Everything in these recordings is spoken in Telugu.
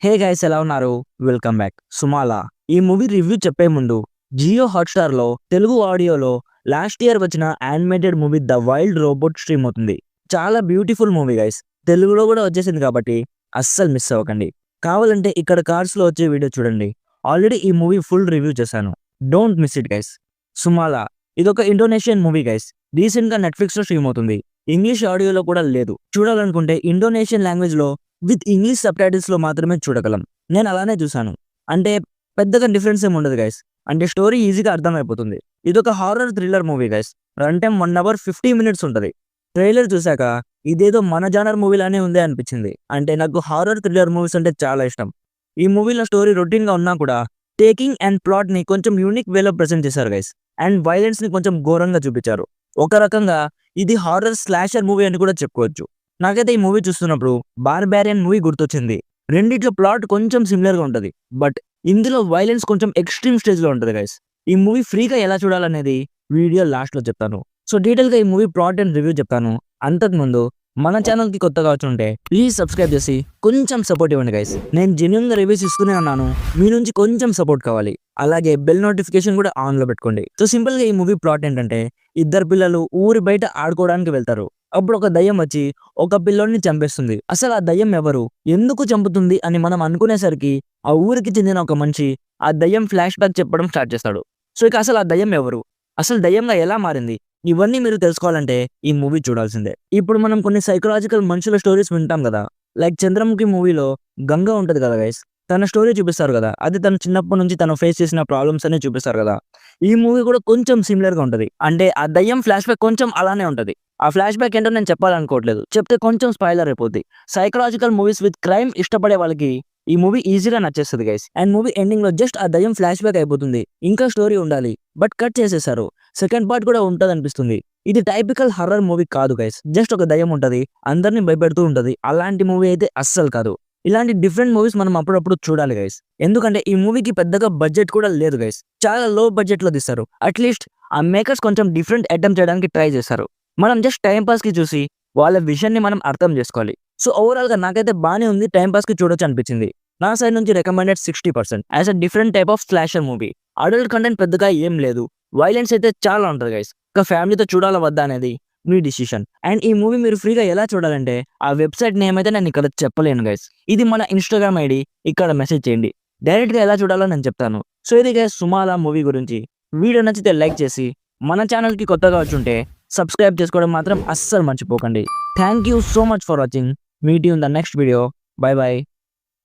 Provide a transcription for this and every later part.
హే గైస్, ఎలా ఉన్నారు? Welcome back. సుమాలా ఈ మూవీ రివ్యూ చెప్పే ముందు జియో హాట్‌స్టార్ లో తెలుగు ఆడియోలో లాస్ట్ ఇయర్ వచ్చిన animated movie the wild robot stream అవుతుంది. చాలా బ్యూటిఫుల్ మూవీ గైస్. తెలుగులో కూడా వచ్చేసింది కాబట్టి అస్సలు మిస్ అవ్వకండి. కావాలంటే ఇక్కడ కార్డ్స్ లో వచ్చే వీడియో చూడండి. ఆల్రెడీ ఈ మూవీ ఫుల్ రివ్యూ చేశాను. Don't miss it guys. Sumala ఇదొక ఇండోనేషియన్ మూవీ గైస్. రీసెంట్ గా నెట్ఫ్లిక్స్ లో స్ట్రీమ్ అవుతుంది. ఇంగ్లీష్ ఆడియోలో కూడా లేదు. చూడాలనుకుంటే ఇండోనేషియన్ లాంగ్వేజ్ లో విత్ ఇంగ్లీష్ సబ్‌టైటిల్స్ లో మాత్రమే చూడగలం. నేను అలానే చూసాను. అంటే పెద్దగా డిఫరెన్స్ ఏమి ఉండదు గైస్. అంటే స్టోరీ ఈజీగా అర్థమైపోతుంది. ఇదొక horror thriller movie guys. Run time 1 hour 50 minutes ఉంటది. ట్రైలర్ చూసాక ఇదేదో మన జానర్ మూవీ లానే ఉంది అనిపించింది. అంటే నాకు హారర్ థ్రిల్లర్ మూవీస్ అంటే చాలా ఇష్టం. ఈ మూవీలో స్టోరీ రొటీన్ గా ఉన్నా కూడా టేకింగ్ అండ్ ప్లాట్ ని కొంచెం యూనిక్ వేలో ప్రెజెంట్ చేశారు గైస్. అండ్ వైలెన్స్ ని కొంచెం ఘోరంగా చూపించారు. ఒక రకంగా ఇది హారర్ స్లాషర్ మూవీ అని కూడా చెప్పుకోవచ్చు. నాకైతే ఈ మూవీ చూస్తున్నప్పుడు బార్బారియన్ మూవీ గుర్తొచ్చింది. రెండిట్లో ప్లాట్ కొంచెం సిమిలర్ గా ఉంటది. బట్ ఇందులో వైలెన్స్ కొంచెం ఎక్స్ట్రీమ్ స్టేజ్ లో ఉంటది గైస్. ఈ మూవీ ఫ్రీగా ఎలా చూడాలనేది వీడియో లాస్ట్ లో చెప్తాను. సో డీటెయిల్ గా ఈ మూవీ ప్లాట్ అండ్ రివ్యూ చెప్తాను. అంతకుముందు మన ఛానల్ కి కొత్తగా వచ్చుంటే ప్లీజ్ సబ్స్క్రైబ్ చేసి కొంచెం సపోర్ట్ ఇవ్వండి గైస్. నేను జెన్యూన్ గా రివ్యూస్ ఇస్తూనే ఉన్నాను. మీ నుంచి కొంచెం సపోర్ట్ కావాలి. అలాగే బెల్ నోటిఫికేషన్ కూడా ఆన్ లో పెట్టుకోండి. సో సింపుల్ గా ఈ మూవీ ప్లాట్ ఏంటంటే, ఇద్దరు పిల్లలు ఊరి బయట ఆడుకోవడానికి వెళ్తారు. అప్పుడు ఒక దయ్యం వచ్చి ఒక పిల్లోడిని చంపేస్తుంది. అసలు ఆ దయ్యం ఎవరు, ఎందుకు చంపుతుంది అని మనం అనుకునేసరికి ఆ ఊరికి చెందిన ఒక మనిషి ఆ దయ్యం ఫ్లాష్ బ్యాక్ చెప్పడం స్టార్ట్ చేస్తాడు. సో ఇక అసలు ఆ దయ్యం ఎవరు, అసలు దయ్యంగా ఎలా మారింది, ఇవన్నీ మీరు తెలుసుకోవాలంటే ఈ మూవీ చూడాల్సిందే. ఇప్పుడు మనం కొన్ని సైకలాజికల్ మనుషుల స్టోరీస్ వింటాం కదా. లైక్ చంద్రముఖి మూవీలో గంగ ఉంటది కదా గైస్. తన స్టోరీ చూపిస్తారు కదా. అది తను చిన్నప్పటి నుంచి తను ఫేస్ చేసిన ప్రాబ్లమ్స్ అన్ని చూపిస్తారు కదా. ఈ మూవీ కూడా కొంచెం సిమిలర్ గా ఉంటది. అంటే ఆ దయ్యం ఫ్లాష్ బ్యాక్ కొంచెం అలానే ఉంటది. ఆ ఫ్లాష్ బ్యాక్ ఏంటో నేను చెప్పాలనుకోవట్లేదు. చెప్తే కొంచెం స్పాయిలర్ అయిపోద్ది. సైకలాజికల్ మూవీస్ విత్ క్రైమ్ ఇష్టపడే వాళ్ళకి ఈ మూవీ ఈజీగా నచ్చేస్తుంది గైస్. అండ్ మూవీ ఎండింగ్ లో జస్ట్ ఆ దయ్యం ఫ్లాష్ బ్యాక్ అయిపోతుంది. ఇంకా స్టోరీ ఉండాలి, బట్ కట్ చేసేసారు. సెకండ్ పార్ట్ కూడా ఉంటది అనిపిస్తుంది. ఇది టైపికల్ హర్రర్ మూవీ కాదు గైస్. జస్ట్ ఒక దయ్యం ఉంటది, అందరినీ భయపెడుతూ ఉంటది. అలాంటి మూవీ అయితే అస్సలు కాదు. ఇలాంటి డిఫరెంట్ మూవీస్ మనం అప్పుడప్పుడు చూడాలి గైస్. ఎందుకంటే ఈ మూవీకి పెద్దగా బడ్జెట్ కూడా లేదు గైస్. చాలా లో బడ్జెట్ లో తీస్తారు. అట్లీస్ట్ ఆ మేకర్స్ కొంచెం డిఫరెంట్ అటెంప్ట్ చేయడానికి ట్రై చేశారు. మనం జస్ట్ టైం పాస్ కి చూసి వాళ్ళ విజన్ ని మనం అర్థం చేసుకోవాలి. సో ఓవరాల్ గా నాకైతే బానే ఉంది. టైం పాస్ కి చూడొచ్చు అనిపించింది. నా సైడ్ నుంచి recommended 60% as a different type of slasher movie. Adult content పెద్దగా ఏం లేదు. వైలెన్స్ అయితే చాలా ఉంటుంది గైస్. ఒక ఫ్యామిలీతో చూడాలా వద్దా అనేది మీ డిసిషన్. అండ్ ఈ మూవీ మీరు ఫ్రీగా ఎలా చూడాలంటే ఆ వెబ్సైట్ నేమ్ అయితే నేను ఇక్కడ చెప్పలేను గైస్. ఇది మన ఇన్స్టాగ్రామ్ ఐడి. ఇక్కడ మెసేజ్ చేయండి. డైరెక్ట్ గా ఎలా చూడాలో నేను చెప్తాను. సో ఇది గైస్ సుమాలా మూవీ గురించి. వీడియో నచ్చితే లైక్ చేసి మన ఛానల్ కి కొత్తగా వచ్చుంటే సబ్స్క్రైబ్ చేసుకోవడం మాత్రం అస్సలు మర్చిపోకండి. Thank you so much for watching. Meet you in the next video. By by.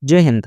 జై హింద్.